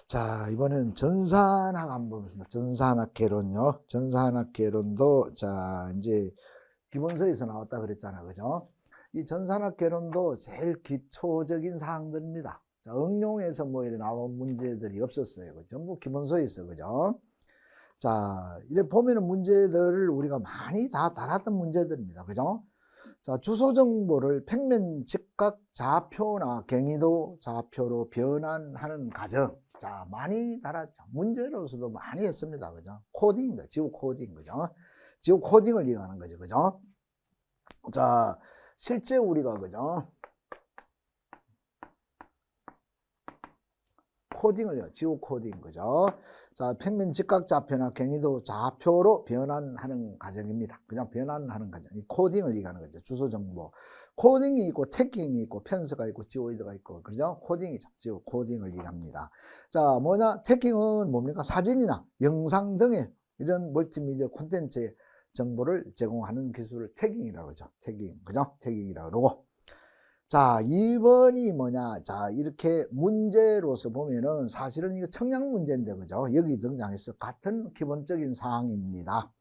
자, 이번에는 전산학 한번 보겠습니다. 전산학 개론요. 전산학 개론도, 자, 이제 기본서에서 나왔다 그랬잖아. 그죠? 이 전산학 개론도 제일 기초적인 사항들입니다. 자, 응용해서 뭐 이렇게 나온 문제들이 없었어요. 전부 기본서에서, 그죠? 자, 이렇게 보면은 문제들을 우리가 많이 다 달았던 문제들입니다. 그죠? 자, 주소 정보를 평면 직각 좌표나 경위도 좌표로 변환하는 과정. 자, 많이 달았죠. 문제로서도 많이 했습니다. 그죠? 코딩입니다. 지우 코딩. 그죠? 지우 코딩을 이용하는 거죠. 그죠? 자, 실제 우리가, 그죠? 코딩을요. 지우 코딩. 그죠? 자, 평면 직각 좌표나 경위도 좌표로 변환하는 과정입니다. 그냥 변환하는 과정. 이 코딩을 얘기하는 거죠. 주소 정보. 코딩이 있고, 태깅이 있고, 편서가 있고, 지오이드가 있고, 그죠? 코딩이죠. 지오 코딩을 얘기합니다. 자, 뭐냐? 태깅은 뭡니까? 사진이나 영상 등의 이런 멀티미디어 콘텐츠의 정보를 제공하는 기술을 태깅이라고 그러죠. 태깅. 그죠? 태깅이라고 그러고. 자, 2번이 뭐냐. 자, 이렇게 문제로서 보면은 사실은 이거 청량 문제인데, 그죠? 여기 등장해서 같은 기본적인 사항입니다.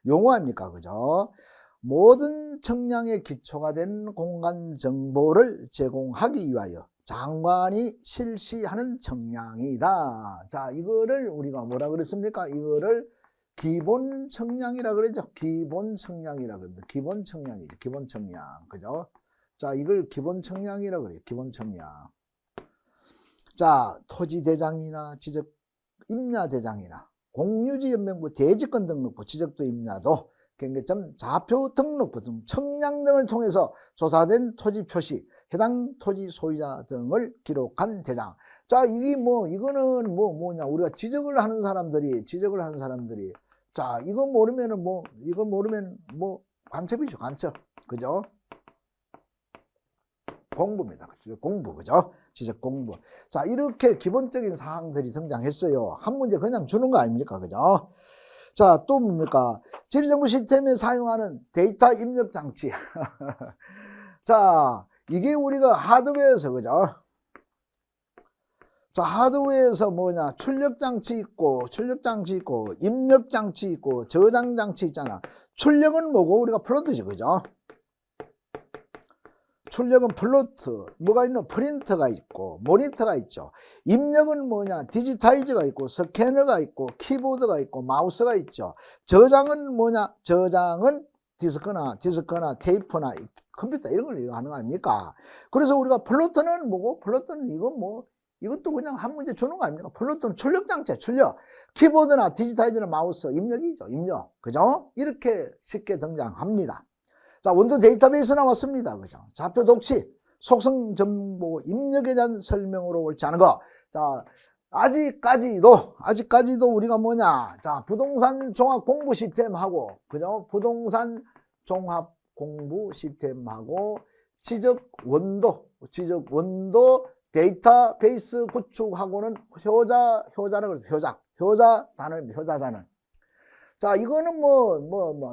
용어 아닙니까? 그죠? 모든 청량의 기초가 된 공간 정보를 제공하기 위하여 장관이 실시하는 청량이다. 자, 이거를 우리가 뭐라 그랬습니까? 이거를 기본 청량이라 그러죠. 기본 청량이라 그럽니다. 기본 청량이죠. 기본 청량. 그죠? 자, 이걸 기본 청량이라고 그래요. 기본 청량. 자, 토지대장이나 지적 임야대장이나 공유지연맹부 대지권 등록부 지적도 임야도 경계점 좌표 등록부 등 청량 등을 통해서 조사된 토지 표시 해당 토지 소유자 등을 기록한 대장. 자, 이게 뭐 이거는 뭐냐 우리가 지적을 하는 사람들이 자, 이거 모르면은 이걸 모르면 간첩이죠. 간첩. 그죠? 공부입니다. 공부, 그죠? 지적 공부. 자, 이렇게 기본적인 사항들이 등장했어요. 한 문제 그냥 주는 거 아닙니까? 그죠? 자, 또 뭡니까? 지리정보 시스템에 사용하는 데이터 입력 장치. 자, 이게 우리가 하드웨어에서, 그죠? 자, 하드웨어에서 뭐냐? 출력 장치 있고, 입력 장치 있고, 저장 장치 있잖아. 출력은 뭐고? 우리가 플로트죠, 그죠? 출력은 플로트, 뭐가 있노? 프린터가 있고, 모니터가 있죠. 입력은 뭐냐? 디지타이저가 있고, 스캐너가 있고, 키보드가 있고, 마우스가 있죠. 저장은 뭐냐? 저장은 디스크나 테이프나 컴퓨터 이런 걸 이용하는 거 아닙니까? 그래서 우리가 플로트는 뭐고? 플로트는 이것도 그냥 한 문제 주는 거 아닙니까? 플로트는 출력 장치야, 출력. 키보드나 디지타이저나 마우스, 입력이죠, 입력. 그죠? 이렇게 쉽게 등장합니다. 자, 원도 데이터베이스 나왔습니다. 그죠? 좌표 독치, 속성 정보 입력에 대한 설명으로 옳지 않은 거. 자, 아직까지도 우리가 뭐냐? 자, 부동산 종합 공부 시스템하고, 그죠? 부동산 종합 공부 시스템하고, 지적 원도 데이터베이스 구축하고는 효자라고 그러죠. 효자 단어입니다. 자, 이거는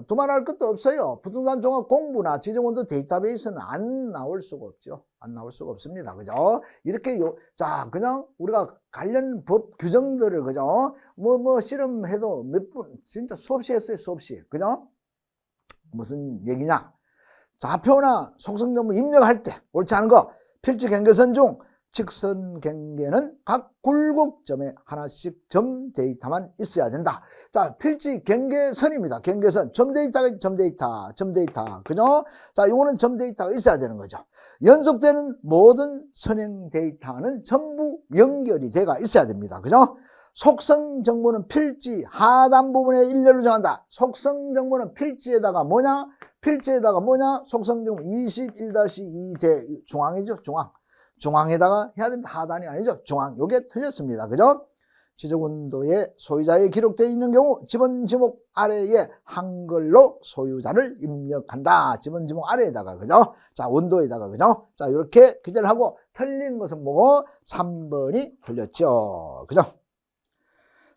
두말할 것도 없어요. 부동산 종합 공부나 지정원도 데이터베이스는 안 나올 수가 없죠. 안 나올 수가 없습니다. 그죠? 이렇게 자, 그냥 우리가 관련 법 규정들을, 그죠? 실험해도 진짜 수없이 했어요, 수없이. 그죠? 무슨 얘기냐? 좌표나 속성 정보 입력할 때 옳지 않은 거, 필지 경계선 중 직선 경계는 각 굴곡점에 하나씩 점 데이터만 있어야 된다. 자, 필지 경계선입니다. 경계선. 점 데이터. 그죠? 자, 요거는 점 데이터가 있어야 되는 거죠. 연속되는 모든 선행 데이터는 전부 연결이 돼가 있어야 됩니다. 그죠? 속성 정보는 필지 하단 부분에 일렬로 정한다. 속성 정보는 필지에다가 뭐냐? 속성 정보 21-2대 중앙이죠, 중앙. 중앙에다가 해야 됩니다. 하단이 아니죠. 중앙. 요게 틀렸습니다. 그죠? 지적 원도에 소유자에 기록되어 있는 경우 지번 지목 아래에 한글로 소유자를 입력한다. 지번 지목 아래에다가, 그죠? 자, 원도에다가, 그죠? 자, 이렇게 기재를 하고 틀린 것은 뭐고? 3번이 틀렸죠. 그죠?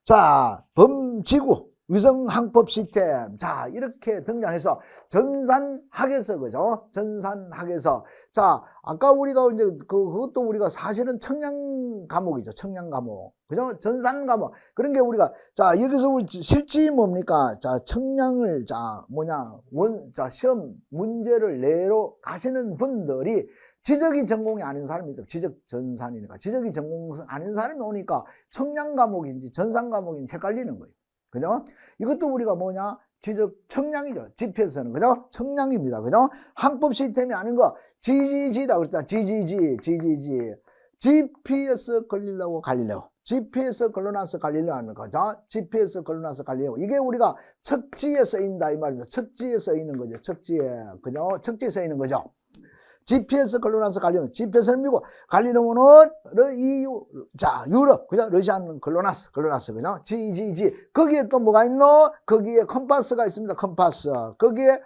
자, 범지구. 위성항법 시스템. 자, 이렇게 등장해서 전산학에서, 그죠? 전산학에서. 자, 아까 우리가 이제 그것도 우리가 사실은 청량 과목이죠. 청량 과목. 그죠? 전산 과목. 그런 게 우리가, 자, 여기서 실지 뭡니까? 자, 청량을, 자, 자, 시험 문제를 내러 가시는 분들이 지적이 전공이 아닌 사람이죠. 지적 전산이니까. 지적이 전공 아닌 사람이 오니까 청량 과목인지 전산 과목인지 헷갈리는 거예요. 그죠? 이것도 우리가 지적 청량이죠. GPS는. 그죠? 청량입니다. 그죠? 항법 시스템이 아닌 거, GGG라고 그랬잖아. GGG. GPS 걸리려고 갈릴레오. GPS 걸러나서 갈릴레오 합니까? 자, GPS 걸러나서 갈릴레오. 이게 우리가 척지에 쓰인다, 이 말입니다. 척지에 쓰이는 거죠. 척지에. 그죠? 척지에 쓰이는 거죠. GPS 걸러나서 갈릴레오. GPS는 미국, 갈릴레오는 자, 유럽, 그죠? 러시아는 걸러나서, 그죠? GGG. 거기에 또 뭐가 있노? 거기에 컴파스가 있습니다. 컴파스. 거기에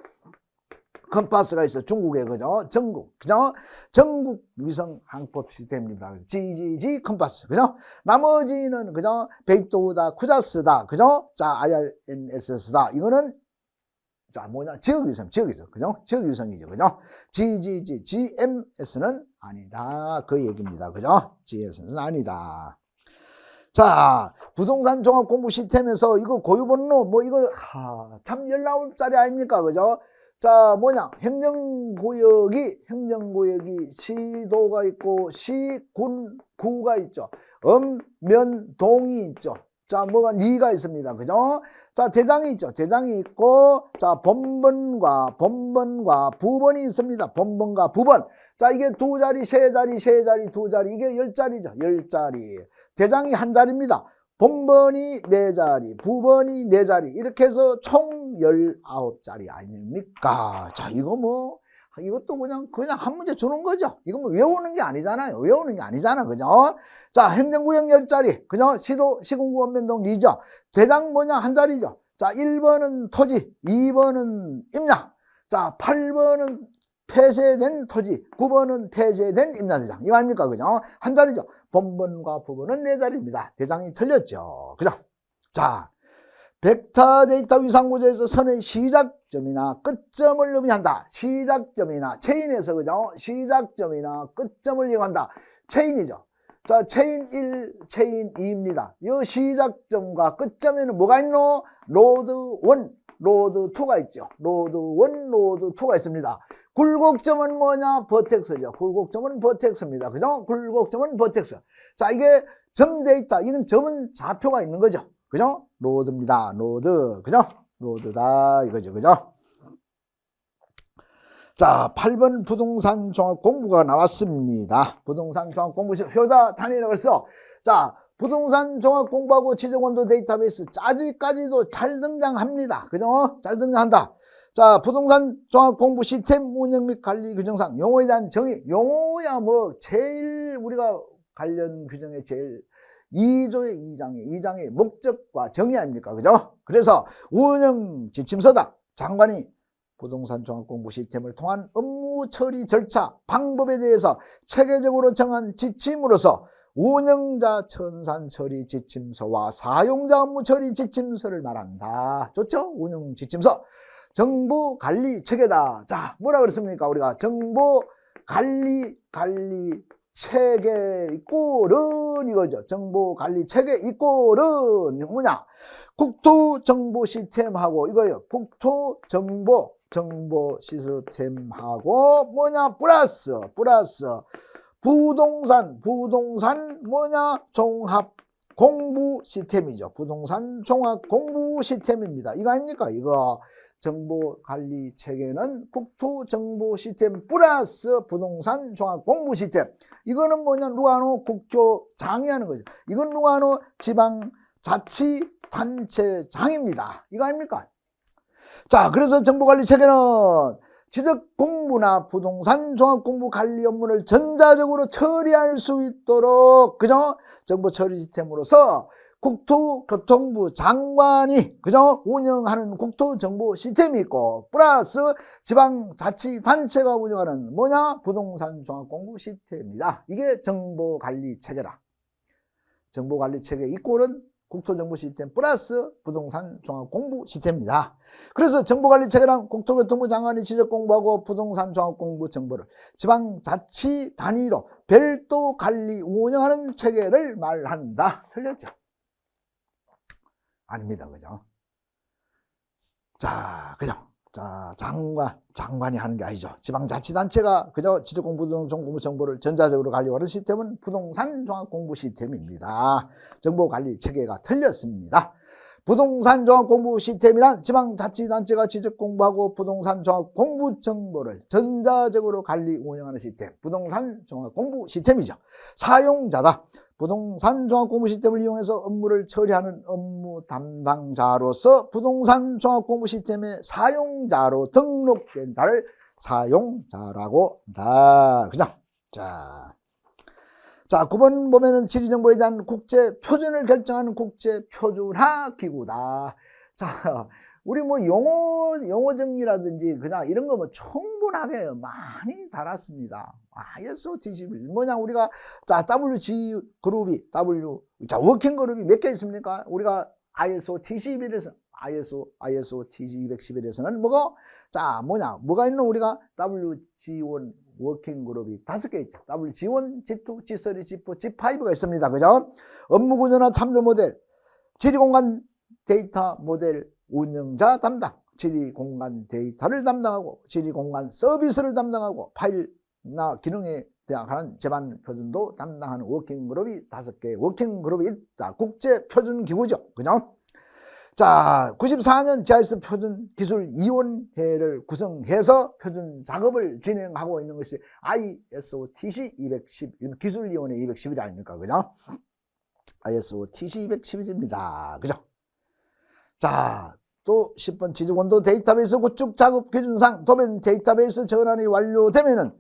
컴파스가 있어. 중국에, 그죠? 전국, 그죠? 전국 위성 항법 시스템입니다. GGG 컴파스, 그죠? 나머지는, 그죠? 베이토다, 쿠자스다, 그죠? 자, IRNSS다. 이거는, 자, 지역위성, 그죠? 지역위성이죠, 그죠? GGG, GMS는 아니다. 그 얘기입니다, 그죠? GMS는 아니다. 자, 부동산 종합 공부 시스템에서 이거 고유번호, 이거, 참 19자리 아닙니까, 그죠? 자, 행정구역이 시도가 있고, 군, 구가 있죠. 면,동이 있죠. 자, 리가 있습니다. 그죠? 자, 대장이 있죠. 대장이 있고, 자, 본번과 부번이 있습니다. 본번과 부번. 자, 이게 2자리, 3자리, 2자리, 이게 10자리죠. 10자리. 대장이 1자리입니다. 본번이 4자리, 부번이 4자리, 이렇게 해서 총 19자리 아닙니까? 자, 이것도 그냥 한 문제 주는 거죠. 이거 외우는 게 아니잖아요. 그죠? 자, 행정구역 10자리, 그죠? 시군구 원면동 리죠. 대장 1자리죠. 자, 1번은 토지, 2번은 임야. 자, 8번은 폐쇄된 토지, 9번은 폐쇄된 임야대장. 이거 아닙니까? 그죠? 1자리죠. 본번과 부번은 4자리입니다. 대장이 틀렸죠. 그죠? 자, 벡터 데이터 위상구조에서 선의 시작점이나 끝점을 의미한다. 시작점이나 체인에서, 그죠? 시작점이나 끝점을 이용한다. 체인이죠. 자, 체인 1, 체인 2입니다. 이 시작점과 끝점에는 뭐가 있노? 로드 1, 로드 2가 있죠. 로드 1, 로드 2가 있습니다. 굴곡점은 버텍스죠. 굴곡점은 버텍스입니다. 그죠? 굴곡점은 버텍스. 자, 이게 점 데이터, 이건 점은 좌표가 있는 거죠. 그죠? 로드입니다. 로드. 그죠? 로드다. 이거죠. 그죠? 자, 8번 부동산 종합 공부가 나왔습니다. 부동산 종합 공부 효자 단위라고 해서, 자, 부동산 종합 공부하고 지정원도 데이터베이스 짜지까지도 잘 등장합니다. 그죠? 잘 등장한다. 자, 부동산 종합 공부 시스템 운영 및 관리 규정상 용어에 대한 정의. 용어야 제일 우리가 관련 규정에 제일 2조의 2장의 목적과 정의 아닙니까? 그죠? 그래서 운영 지침서다. 장관이 부동산 종합 공부 시스템을 통한 업무 처리 절차, 방법에 대해서 체계적으로 정한 지침으로서 운영자 천산 처리 지침서와 사용자 업무 처리 지침서를 말한다. 좋죠? 운영 지침서. 정보 관리 체계다. 자, 뭐라 그랬습니까? 우리가 정보 관리 체계 이꼴은 이거죠. 정보 관리 체계 이꼴은 뭐냐? 국토 정보 시스템하고 이거예요. 국토 정보 시스템하고 플러스 부동산 종합 공부 시스템이죠. 부동산 종합 공부 시스템입니다. 이거 아닙니까? 이거 정보관리 체계는 국토정보 시스템 플러스 부동산 종합 공부 시스템. 이거는 누가 하노? 국토장이 하는 거죠. 이건 누가 하노? 지방자치단체장입니다. 이거 아닙니까? 자, 그래서 정보관리 체계는 지적 공부나 부동산 종합 공부 관리 업무를 전자적으로 처리할 수 있도록, 그죠? 정보 처리 시스템으로서 국토교통부 장관이, 그죠? 운영하는 국토정보 시스템이 있고, 플러스 지방자치단체가 운영하는 부동산 종합공부 시스템입니다. 이게 정보관리체계다. 정보관리체계 이꼴은 국토정보 시스템 플러스 부동산 종합공부 시스템입니다. 그래서 정보관리체계란 국토교통부 장관이 지적공부하고 부동산 종합공부 정보를 지방자치 단위로 별도 관리 운영하는 체계를 말한다. 틀렸죠? 아닙니다. 그죠? 자, 그죠? 자, 장관이 하는 게 아니죠. 지방자치단체가 그저 지적공부 정보를 전자적으로 관리하는 시스템은 부동산 종합공부 시스템입니다. 정보관리 체계가 틀렸습니다. 부동산 종합공부 시스템이란 지방자치단체가 지적공부하고 부동산 종합공부 정보를 전자적으로 관리 운영하는 시스템, 부동산 종합공부 시스템이죠. 사용자다. 부동산 종합공부 시스템을 이용해서 업무를 처리하는 업무 담당자로서 부동산 종합공부 시스템의 사용자로 등록된 자를 사용자라고 한다. 그죠? 자, 9번 보면은 지리정보에 대한 국제 표준을 결정하는 국제 표준화 기구다. 자, 우리 뭐 용어 정리라든지 그냥 이런 거 뭐 충분하게 많이 달았습니다. ISO T11 뭐냐 우리가 자 WG 그룹이 워킹 그룹이 몇 개 있습니까? 우리가 ISO T11에서 ISO T211에서는 뭐가 있는 우리가 WG1 워킹 그룹이 5개 있죠. WG1, G2, G3, G4, G5가 있습니다. 그죠? 업무 구조나 참조 모델, 지리공간 데이터 모델 운영자 담당, 지리공간 데이터를 담당하고 지리공간 서비스를 담당하고 파일이나 기능에 대한 제반 표준도 담당하는 워킹 그룹이 5개의 워킹 그룹이 있다. 국제 표준 기구죠. 그죠? 자, 94년 GIS 표준 기술 이원회를 구성해서 표준 작업을 진행하고 있는 것이 ISO TC 211 기술 이원회 211 아닙니까? 그죠? ISO TC 211입니다. 그죠? 자, 또 10번 지적원도 데이터베이스 구축 작업 기준상 도면 데이터베이스 전환이 완료되면은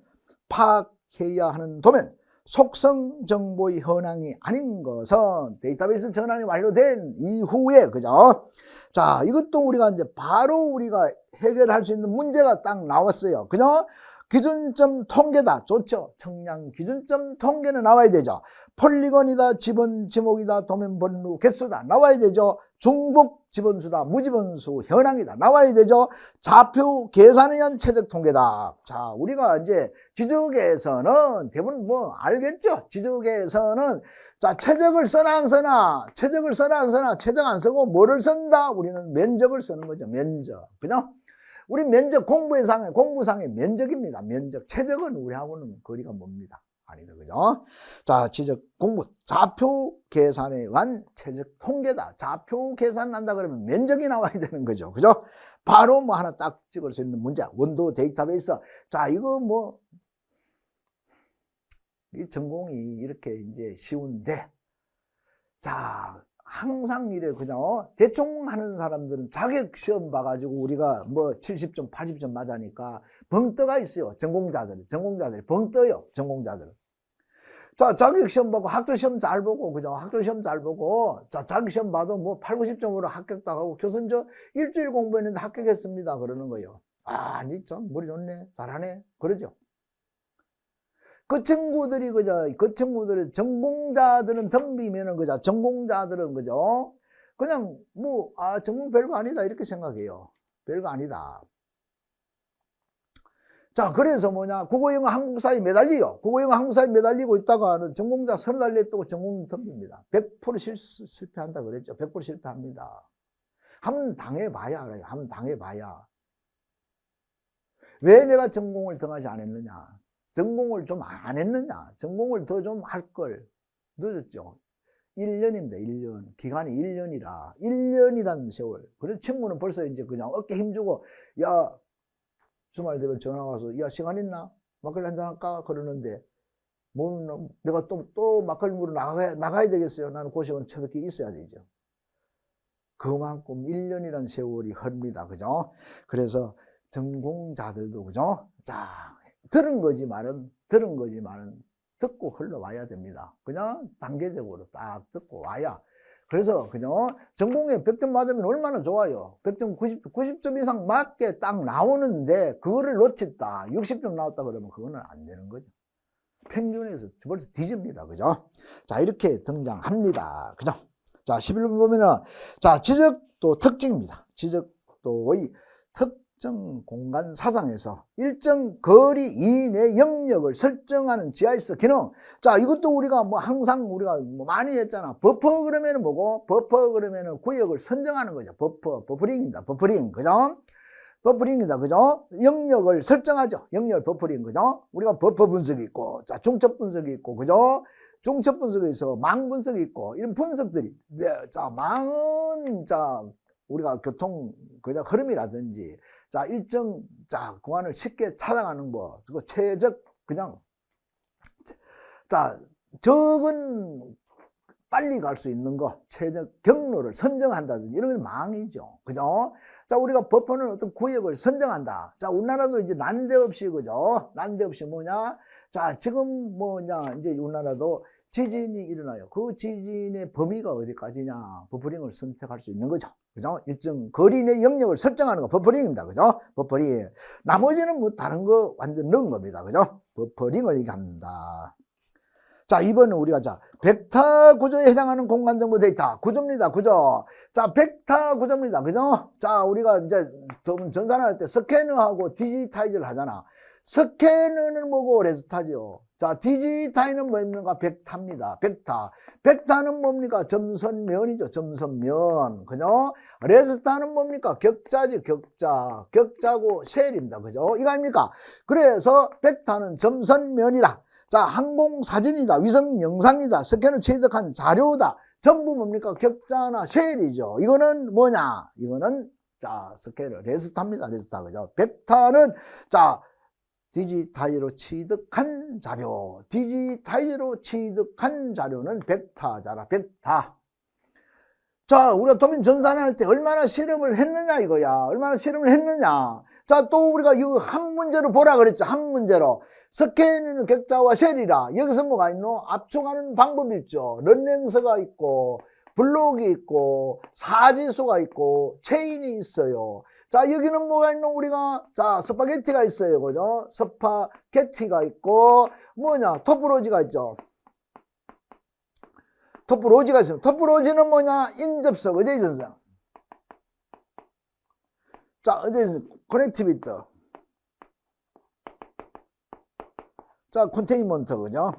파악해야 하는 도면 속성 정보의 현황이 아닌 것은 데이터베이스 전환이 완료된 이후에, 그죠? 자, 이것도 우리가 이제 바로 우리가 해결할 수 있는 문제가 딱 나왔어요. 그죠? 기준점 통계다. 좋죠? 청량 기준점 통계는 나와야 되죠. 폴리건이다, 지번, 지목이다, 도면 번루, 개수다. 나와야 되죠. 중복 지번수다, 무지번수, 현황이다. 나와야 되죠. 좌표 계산에 의한 최적 통계다. 자, 우리가 이제 지적에서는 대부분 뭐 알겠죠? 지적에서는 자, 최적을 써나 안 써나? 최적을 써나 안 써나? 최적 안 쓰고 뭐를 쓴다? 우리는 면적을 쓰는 거죠. 면적. 그죠? 우리 면적 공부상의 면적입니다. 면적. 최적은 우리하고는 거리가 멉니다. 아니다. 그죠? 자, 지적 공부. 좌표 계산에 의한 최적 통계다. 좌표 계산한다 그러면 면적이 나와야 되는 거죠. 그죠? 바로 뭐 하나 딱 찍을 수 있는 문제. 원도 데이터베이스. 자, 이거 뭐, 이 전공이 이렇게 이제 쉬운데, 자, 항상 이래 그냥 대충 하는 사람들은 자격 시험 봐가지고 우리가 뭐 70점 80점 맞으니까 벙떠가 있어요. 전공자들이 벙떠요. 전공자들은. 자, 자격 시험 보고 학교 시험 잘 보고 그죠? 학교 시험 잘 보고 자, 자격 시험 봐도 뭐 8, 90점으로 합격도 하고 교수님 저 일주일 공부했는데 합격했습니다 그러는 거예요. 아니 참 머리 좋네 잘하네 그러죠. 그 친구들이 전공자들은 덤비면은 전공자들은 그냥 뭐 전공 별거 아니다 이렇게 생각해요. 별거 아니다. 자, 그래서 국어영어 한국사에 매달려요. 국어영어 한국사에 매달리고 있다가는 전공자 서너 달려 있다고 전공 덤빕니다. 100% 실패한다 그랬죠. 100% 실패합니다. 한번 당해봐야 알아요. 한번 당해봐야. 왜 내가 전공을 등하지 않았느냐? 전공을 좀 안 했느냐? 전공을 더 좀 할 걸. 늦었죠. 1년입니다. 1년. 기간이 1년이라. 1년이라는 세월. 그래서 친구는 벌써 이제 그냥 어깨 힘주고, 야, 주말 되면 전화 와서, 야, 시간 있나? 막걸리 한잔 할까? 그러는데, 뭐, 내가 또 막걸리 물어 나가야 되겠어요. 나는 그 시간 처박히 있어야 되죠. 그만큼 1년이라는 세월이 흡니다. 그죠? 그래서 전공자들도, 그죠? 자, 들은 거지만은 듣고 흘러와야 됩니다. 그냥 단계적으로 딱 듣고 와야. 그래서 그냥 전공에 100점 맞으면 얼마나 좋아요. 100점 90점 이상 맞게 딱 나오는데 그거를 놓쳤다. 60점 나왔다 그러면 그거는 안 되는 거죠. 평균에서 벌써 뒤집니다. 그죠? 자, 이렇게 등장합니다. 그죠? 자, 11번 보면은, 자, 지적도 특징입니다. 지적도의 특정 공간 사상에서 일정 거리 이내 영역을 설정하는 GIS 기능. 자, 이것도 우리가 뭐 항상 우리가 뭐 많이 했잖아. 버퍼 그러면은 뭐고? 버퍼 그러면은 구역을 선정하는 거죠. 버퍼링입니다. 버퍼링. 그죠? 버퍼링이다. 그죠? 영역을 설정하죠. 영역을 버퍼링. 그죠? 우리가 버퍼 분석이 있고, 자, 중첩 분석이 있고, 그죠? 중첩 분석에 있어 망 분석이 있고, 이런 분석들이, 네, 자, 망은, 자, 우리가 교통, 그냥 흐름이라든지, 자, 일정, 자, 공간을 쉽게 찾아가는 거, 그 최적, 그냥, 자, 적은 빨리 갈 수 있는 거, 최적 경로를 선정한다든지 이런 게 망이죠. 그죠? 자, 우리가 버퍼는 어떤 구역을 선정한다. 자, 우리나라도 이제 난데없이, 그죠? 난데없이 뭐냐? 자, 지금 뭐냐, 이제 우리나라도 지진이 일어나요. 그 지진의 범위가 어디까지냐? 버퍼링을 선택할 수 있는 거죠. 그죠? 일정 거리 내 영역을 설정하는 거 버퍼링입니다. 그죠? 버퍼링. 나머지는 뭐 다른 거 완전 넣은 겁니다. 그죠? 버퍼링을 얘기한다. 자, 이번은 우리가 자, 벡터 구조에 해당하는 공간 정보 데이터. 구조입니다. 구조. 자, 벡터 구조입니다. 그죠? 자, 우리가 이제 전산할 때 스캐너하고 디지타이즈를 하잖아. 스캐너는 뭐고 레스타죠. 자, 디지타이는 뭡니까? 벡터입니다. 벡터. 벡터는 뭡니까? 점선면이죠. 점선면. 그죠? 레스타는 뭡니까? 격자지, 격자. 격자고 셀입니다. 그죠? 이거 아닙니까? 그래서 벡터는 점선면이라. 자, 항공사진이다, 위성 영상이다, 스캐너 채적한 자료다. 전부 뭡니까? 격자나 셀이죠. 이거는 뭐냐? 이거는, 자, 스캐너, 레스타입니다. 레스타. 그죠? 벡터는, 자, 디지타이로 취득한 자료. 디지타이로 취득한 자료는 벡터잖아. 벡터. 자, 우리가 도면 전산할 때 얼마나 실험을 했느냐, 이거야. 얼마나 실험을 했느냐. 자, 또 우리가 이거 한 문제로 보라 그랬죠. 한 문제로. 스캐너는 격자와 셀이라. 여기서 뭐가 있노? 압축하는 방법이 있죠. 런랭스가 있고, 블록이 있고, 사지수가 있고, 체인이 있어요. 자, 여기는 뭐가 있노? 우리가, 자, 스파게티가 있어요. 그죠? 스파게티가 있고, 뭐냐? 토프로지가 있죠. 토프로지가 있어요. 토프로지는 뭐냐? 인접석, 의제 전선. 자, 의제 커넥티비티. 자, 컨테인먼트, 그죠?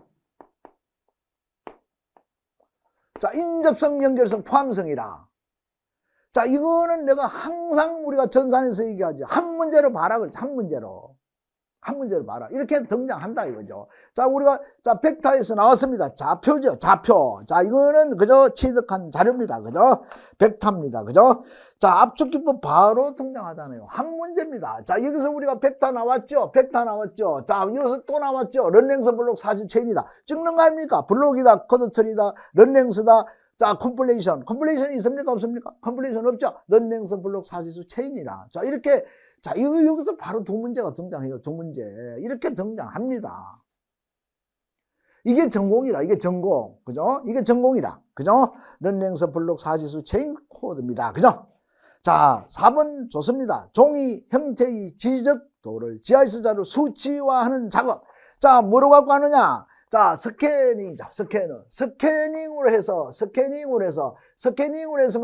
자, 인접성, 연결성, 포함성이라. 자, 이거는 내가 항상 우리가 전산에서 얘기하지. 한 문제로 봐라, 그렇지. 한 문제로. 한 문제로 봐라. 이렇게 등장한다, 이거죠. 자, 우리가, 자, 벡터에서 나왔습니다. 좌표죠, 좌표. 자, 이거는 그저 취득한 자료입니다. 그죠? 벡터입니다. 그죠? 자, 압축기법 바로 등장하잖아요. 한 문제입니다. 자, 여기서 우리가 벡터 나왔죠? 벡터 나왔죠? 자, 여기서 또 나왔죠? 런랭스 블록 사지 체인이다. 찍는 거 아닙니까? 블록이다, 코드트리다, 런랭스다. 자, 컴플레이션이 있습니까? 없습니까? 컴플레이션 없죠? 런랭스 블록 사지수 체인이라. 자, 이렇게, 자, 이거 여기서 바로 두 문제가 등장해요. 두 문제. 이렇게 등장합니다. 이게 전공이라. 이게 전공. 그죠? 이게 전공이라. 그죠? 런랭스 블록 사지수 체인 코드입니다. 그죠? 자, 4번 좋습니다. 종이 형태의 지적도를 GIS 자료 수치화하는 작업. 자, 뭐로 갖고 하느냐? 자, 스캐닝이죠. 스캐닝으로 해서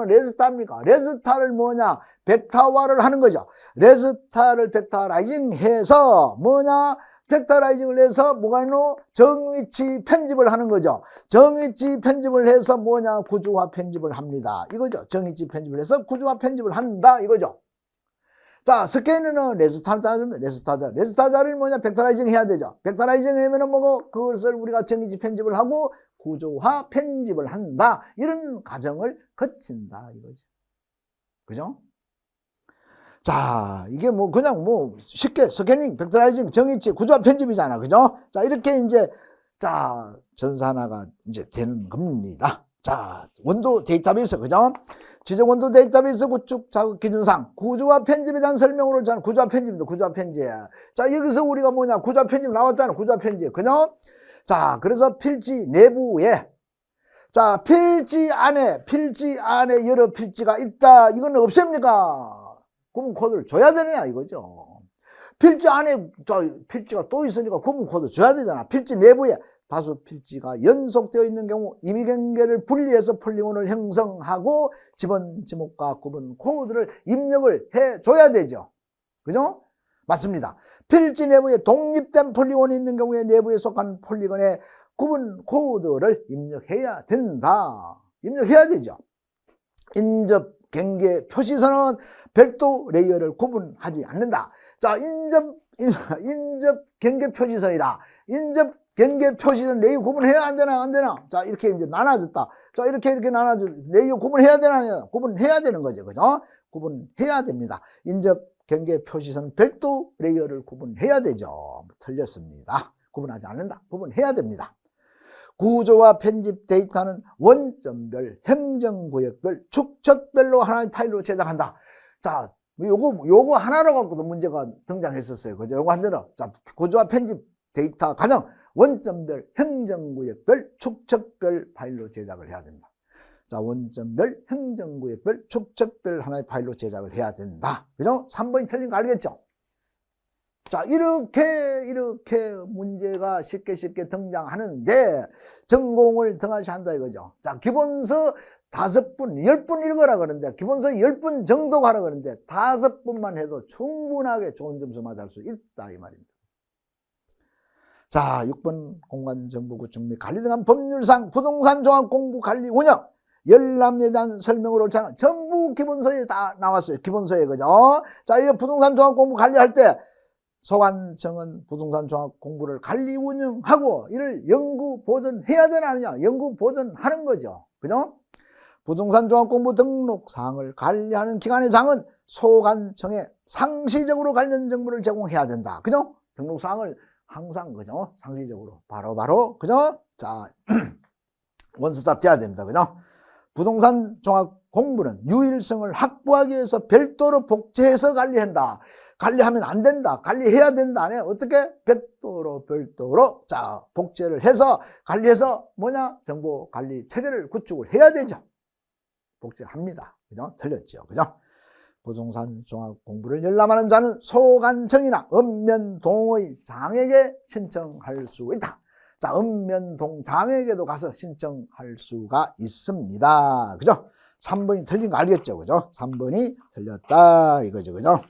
레스타입니까? 레스타를 뭐냐? 벡터화를 하는 거죠. 레스타를 벡터라이징 해서 뭐냐? 벡터라이징을 해서 뭐가 있노? 정위치 편집을 하는 거죠. 정위치 편집을 해서 뭐냐? 구조화 편집을 합니다. 이거죠. 정위치 편집을 해서 구조화 편집을 한다. 이거죠. 자, 스캐너는 레스타자를 뭐냐? 벡터라이징 해야 되죠. 벡터라이징 하면은 뭐고? 그것을 우리가 정위치 편집을 하고 구조화 편집을 한다. 이런 과정을 거친다. 이거죠. 그죠? 자, 이게 뭐 그냥 뭐 쉽게 스캐닝, 벡터라이징, 정위치, 구조화 편집이잖아. 그죠? 자, 이렇게 이제, 자, 전산화가 이제 되는 겁니다. 자, 원도 데이터베이스, 그죠? 지적 원도 데이터베이스 구축 자극 기준상 구조화 편집에 대한 설명으로 저는 구조화 편집입니다. 구조화 편집. 자, 여기서 우리가 뭐냐? 구조화 편집 나왔잖아. 구조화 편집. 그죠? 자, 그래서 필지 내부에, 자, 필지 안에 여러 필지가 있다. 이건 없습니까? 그럼 코드를 줘야 되느냐, 이거죠. 필지 안에 필지가 또 있으니까 구분 코드 줘야 되잖아. 필지 내부에 다수 필지가 연속되어 있는 경우 임의경계를 분리해서 폴리곤을 형성하고 지번 지목과 구분 코드를 입력을 해줘야 되죠. 그죠? 맞습니다. 필지 내부에 독립된 폴리곤이 있는 경우에 내부에 속한 폴리곤의 구분 코드를 입력해야 된다. 입력해야 되죠. 인접 경계 표시선은 별도 레이어를 구분하지 않는다. 자, 인접 경계 표시선이라. 인접 경계 표시선 레이어 구분해야 안 되나, 안 되나? 자, 이렇게 이제 나눠졌다. 자, 이렇게 나눠져. 레이어 구분해야 되나, 아니야? 구분해야 되는 거죠. 그죠? 구분해야 됩니다. 인접 경계 표시선 별도 레이어를 구분해야 되죠. 틀렸습니다. 구분하지 않는다. 구분해야 됩니다. 구조와 편집 데이터는 원점별, 행정구역별, 축척별로 하나의 파일로 제작한다. 자, 요거 하나로 갖고도 문제가 등장했었어요. 그죠? 요거 하나로. 자, 구조와 편집 데이터 가정 원점별, 행정구역별, 축척별 파일로 제작을 해야 됩니다. 자, 원점별, 행정구역별, 축척별 하나의 파일로 제작을 해야 된다. 그죠? 3번이 틀린 거 알겠죠? 자, 이렇게 문제가 쉽게 등장하는데 전공을 등하시한다 이거죠. 자, 기본서 5분, 10분 읽어라 그러는데 기본서 10분 정도 가라 그러는데 5분만 해도 충분하게 좋은 점수 맞을 수 있다 이 말입니다. 자, 6번 공간정보 구축 및 관리 등한 법률상 부동산 종합 공부 관리 운영 열람에 대한 설명으로 전부 기본서에 다 나왔어요. 기본서에 그죠? 자, 이 부동산 종합 공부 관리할 때 소관청은 부동산 종합 공부를 관리 운영하고 이를 연구 보존해야 되나 아니냐? 연구 보존하는 거죠. 그죠? 부동산 종합 공부 등록 사항을 관리하는 기관의 장은 소관청에 상시적으로 관련 정보를 제공해야 된다. 그죠? 등록 사항을 항상 그죠? 상시적으로 바로 그죠? 자, 원스톱 돼야 됩니다. 그죠? 부동산 종합 공부는 유일성을 확보하기 위해서 별도로 복제해서 관리한다. 관리하면 안 된다. 관리해야 된다. 아니야? 어떻게? 별도로 자, 복제를 해서 관리해서 뭐냐? 정보 관리 체계를 구축을 해야 되죠. 복제합니다. 그죠? 틀렸죠. 그죠? 부동산 종합 공부를 열람하는 자는 소관청이나 읍면동의 장에게 신청할 수 있다. 자, 읍면동 장에게도 가서 신청할 수가 있습니다. 그죠? 3번이 틀린 거 알겠죠? 그죠? 3번이 틀렸다. 이거죠. 그죠?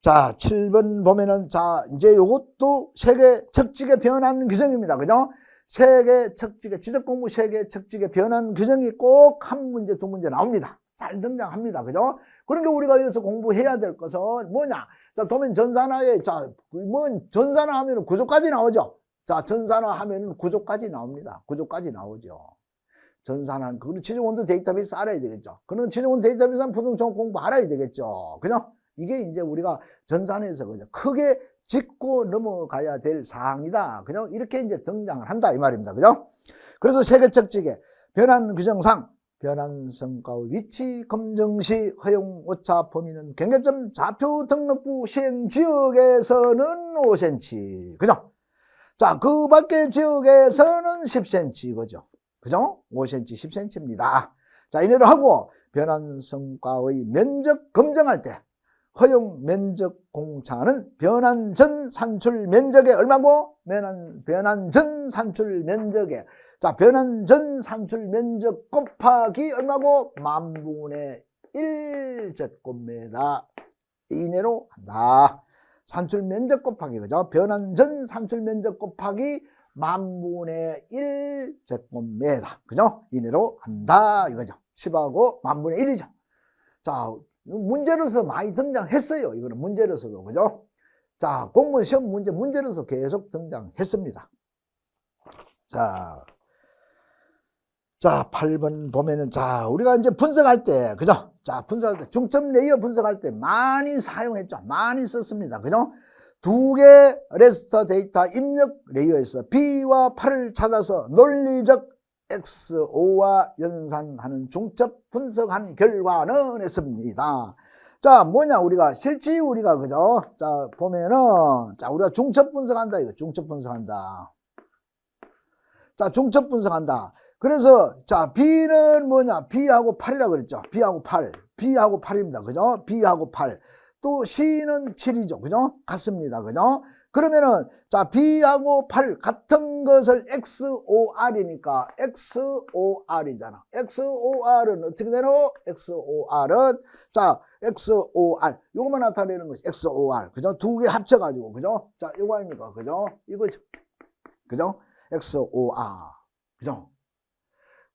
자, 7번 보면은, 자, 이제 요것도 세계 척직의 변환 규정입니다. 그죠? 세계 척직의, 지적공부 세계 척직의 변환 규정이 꼭 한 문제, 두 문제 나옵니다. 잘 등장합니다. 그죠? 그러니까 우리가 여기서 공부해야 될 것은 뭐냐? 자, 도면 전산화에, 자, 전산화 하면 구조까지 나오죠? 자, 전산화 하면 구조까지 나옵니다. 구조까지 나오죠. 전산화는, 그리고 지정원도 데이터베이스 알아야 되겠죠. 그런 지정원도 데이터베이스는 부동산 공부 알아야 되겠죠. 그죠? 이게 이제 우리가 전산에서 그죠? 크게 짚고 넘어가야 될 사항이다. 그죠? 이렇게 이제 등장을 한다. 이 말입니다. 그죠? 그래서 세계 척직의 변환 규정상 변환 성과의 위치 검정 시 허용 오차 범위는 경계점 좌표 등록부 시행 지역에서는 5cm. 그죠? 자, 그 밖의 지역에서는 10cm. 그죠? 그죠? 5cm, 10cm입니다. 자, 이래로 하고 변환 성과의 면적 검정할 때 허용 면적 공차는 변환 전 산출 면적의 얼마고? 변환 전 산출 면적에, 자, 변환 전 산출 면적 곱하기 얼마고? 10,000분의 1제곱미터 이내로 한다. 산출 면적 곱하기, 그죠? 변환 전 산출 면적 곱하기 10,000분의 1제곱미터, 그죠? 이내로 한다. 이거죠. 10하고 10,000분의 1이죠. 자, 문제로서 많이 등장했어요. 이거는 문제로서도. 그죠? 자, 공무원 시험 문제로서 계속 등장했습니다. 자, 8번 보면은, 자, 우리가 이제 분석할 때, 그죠? 자, 분석할 때, 중점 레이어 분석할 때 많이 사용했죠. 많이 썼습니다. 그죠? 2개 레스터 데이터 입력 레이어에서 B와 8을 찾아서 논리적 XO와 연산하는 중첩 분석한 결과는 했습니다. 자, 뭐냐, 실제 우리가, 그죠? 자, 보면은, 자, 우리가 중첩 분석한다, 이거. 중첩 분석한다. 자, 중첩 분석한다. 그래서, 자, B는 뭐냐? B하고 8이라고 그랬죠? B하고 8. B하고 8입니다. 그죠? B하고 8. 또 C는 7이죠. 그죠? 같습니다. 그죠? 그러면은, 자, B하고 8 같은 것을 XOR이니까 XOR이잖아. XOR은 어떻게 되노? XOR은, 자, XOR. 요거만 나타내는 것이 XOR. 그죠? 두 개 합쳐가지고. 그죠? 자, 요거 아닙니까? 그죠? 이거죠. 그죠? XOR. 그죠?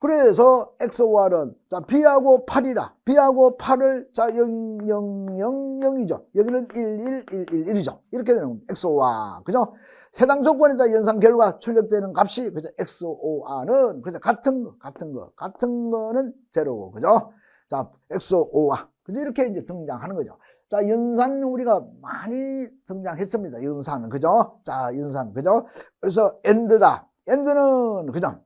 그래서 XOR은 자 B하고 8이다. B하고 8을 자 0, 0, 0, 0이죠. 여기는 1, 1, 1, 1, 1이죠. 이렇게 되는 겁니다. XOR. 그죠? 해당 조건에다 연산 결과 출력되는 값이 그죠? XOR는 그죠? 같은 거는 제로고. 그죠? 자, XOR. 그죠? 이렇게 이제 등장하는 거죠. 자, 연산 우리가 많이 등장했습니다. 연산은. 그죠? 자, 연산. 그죠? 그래서 AND다. AND는 그죠?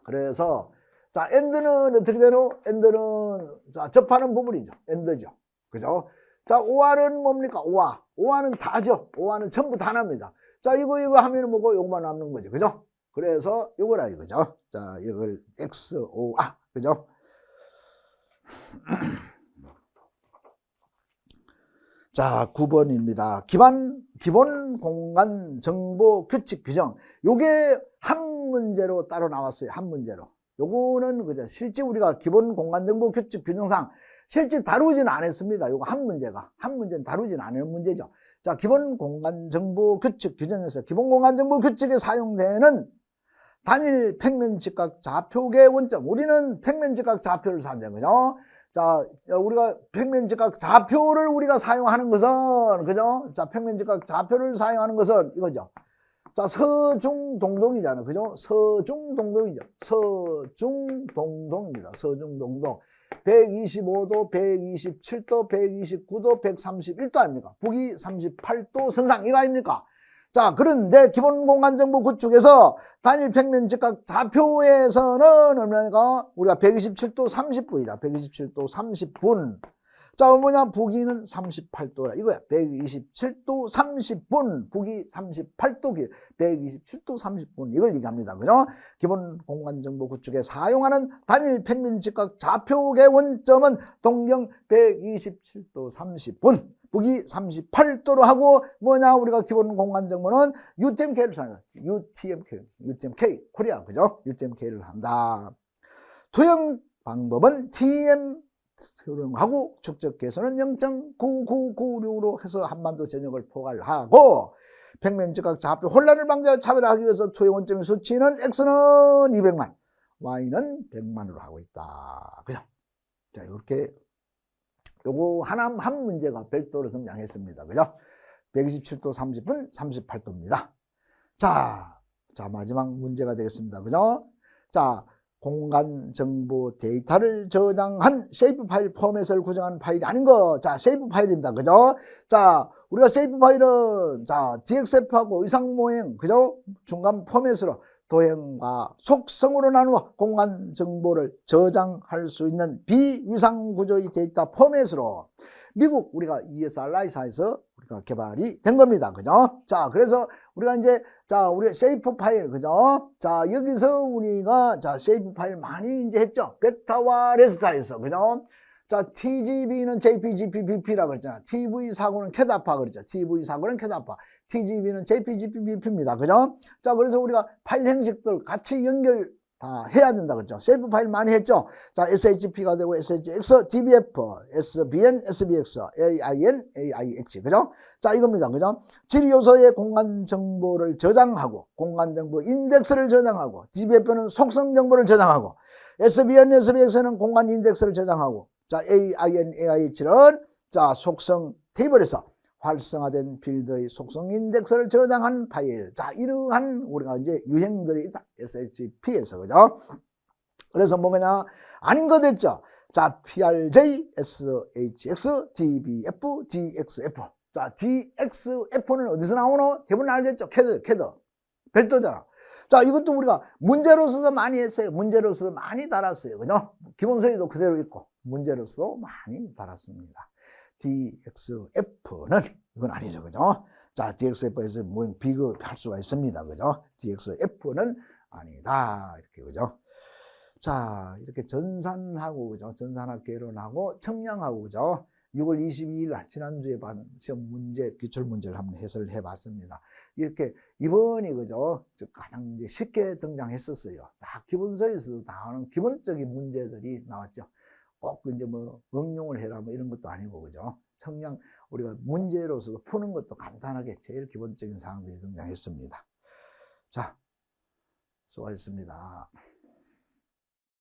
그래서 자 AND는 어떻게 되노? AND는 자 접하는 부분이죠. AND죠. 그죠? 자 OR은 뭡니까? OR는 다죠. OR는 전부 다 납니다. 자 이거 하면 뭐고 요거만 남는 거죠. 그죠? 그래서 요거라 이거죠. 자 이걸 XOR. 그죠? 자 9번입니다. 기본 공간 정보 규칙 규정. 요게 한 문제로 따로 나왔어요. 한 문제로. 요거는 그죠. 실제 우리가 기본 공간 정보 규칙 규정상 실제 다루지는 않았습니다. 요거 한 문제는 다루지는 않은 문제죠. 자, 기본 공간 정보 규칙 규정에서 기본 공간 정보 규칙에 사용되는 단일 평면 직각 좌표계 원점. 우리는 평면 직각 좌표를 사용하죠. 그죠? 자, 우리가 평면 직각 좌표를 우리가 사용하는 것은 그죠? 자, 평면 직각 좌표를 사용하는 것은 이거죠. 자, 서중동동이잖아요. 그죠? 서중동동이죠. 서중동동입니다. 서중동동. 125도, 127도, 129도, 131도 아닙니까? 북위 38도 선상 이거 아닙니까? 자, 그런데 기본공간정보 구축에서 단일 평면 직각 좌표에서는 얼마니까? 우리가 127도 30분이다. 127도 30분. 자, 뭐냐? 북위는 38도라. 이거야. 127도 30분. 북위 38도. 127도 30분. 이걸 얘기합니다. 그죠? 기본 공간정보 구축에 사용하는 단일 평면 직각 좌표의 원점은 동경 127도 30분. 북위 38도로 하고 뭐냐? 우리가 기본 공간정보는 UTMK를 사용합니다. UTMK. 코리아. 그죠? UTMK를 한다. 투영 방법은 TM 수령하고 축적 개수는 0.9996로 해서 한반도 전역을 포괄하고 평면 직각 좌표 혼란을 방지하고 차별화하기 위해서 투영 원점의 수치는 X는 200만, Y는 100만으로 하고 있다. 그죠? 자, 이렇게 요거 한 문제가 별도로 등장했습니다. 그죠? 127도 30분 38도입니다. 자, 마지막 문제가 되겠습니다. 그죠? 자, 공간 정보 데이터를 저장한 세이프 파일 포맷을 구성한 파일이 아닌 거. 자, 세이프 파일입니다. 그죠? 자, 우리가 세이프 파일은 자, DXF하고 의상 모형, 그죠? 중간 포맷으로 도형과 속성으로 나누어 공간 정보를 저장할 수 있는 비위상 구조의 데이터 포맷으로 미국 우리가 ESRI사에서 우리가 개발이 된 겁니다. 그죠? 자, 그래서 우리가 이제 자, 우리 세이프 파일, 그죠? 자, 여기서 우리가 자, 세이프 파일 많이 이제 했죠? 베타와 레스타에서, 그죠? 자, TGB는 JPGP, BP라고 그랬잖아. TV4고는 캐다파 그랬죠. TV4고는 캐다파. TGB는 JPGP, BP입니다. 그죠? 자, 그래서 우리가 파일 형식들 같이 연결 다 해야 된다 그랬죠. 세이프 파일 많이 했죠. 자, SHP가 되고 SHX, DBF, SBN, SBX, AIN, AIX. 그죠? 자, 이겁니다. 그죠? 지리 요소의 공간 정보를 저장하고 공간 정보 인덱스를 저장하고 DBF는 속성 정보를 저장하고 SBN, SBX는 공간 인덱스를 저장하고 자, AIN, AIH는 자, 속성 테이블에서 활성화된 필드의 속성 인덱스를 저장한 파일. 자, 이러한 우리가 이제 유형들이 있다. SHP에서. 그죠? 그래서 뭐냐? 아닌 거 됐죠? 자, PRJ, SHX, DBF, DXF. 자, DXF는 어디서 나오노? 대부분 알겠죠? 캐드. 별도잖아. 자, 이것도 우리가 문제로서도 많이 했어요. 문제로서도 많이 달았어요. 그죠? 기본서에도 그대로 있고, 문제로서도 많이 달았습니다. DXF는 이건 아니죠. 그죠? 자, DXF에서 모형 비교할 수가 있습니다. 그죠? DXF는 아니다. 이렇게, 그죠? 자, 이렇게 전산하고, 그죠? 전산학 개론하고 청량하고, 그죠? 6월 22일 날 지난주에 받은 시험 문제, 기출 문제를 한번 해설을 해봤습니다. 이렇게 이번이 그죠? 가장 이제 쉽게 등장했었어요. 자, 기본서에서도 나오는 기본적인 문제들이 나왔죠. 꼭 이제 뭐 응용을 해라 뭐 이런 것도 아니고 그죠? 청량 우리가 문제로서도 푸는 것도 간단하게 제일 기본적인 사항들이 등장했습니다. 자, 수고하셨습니다.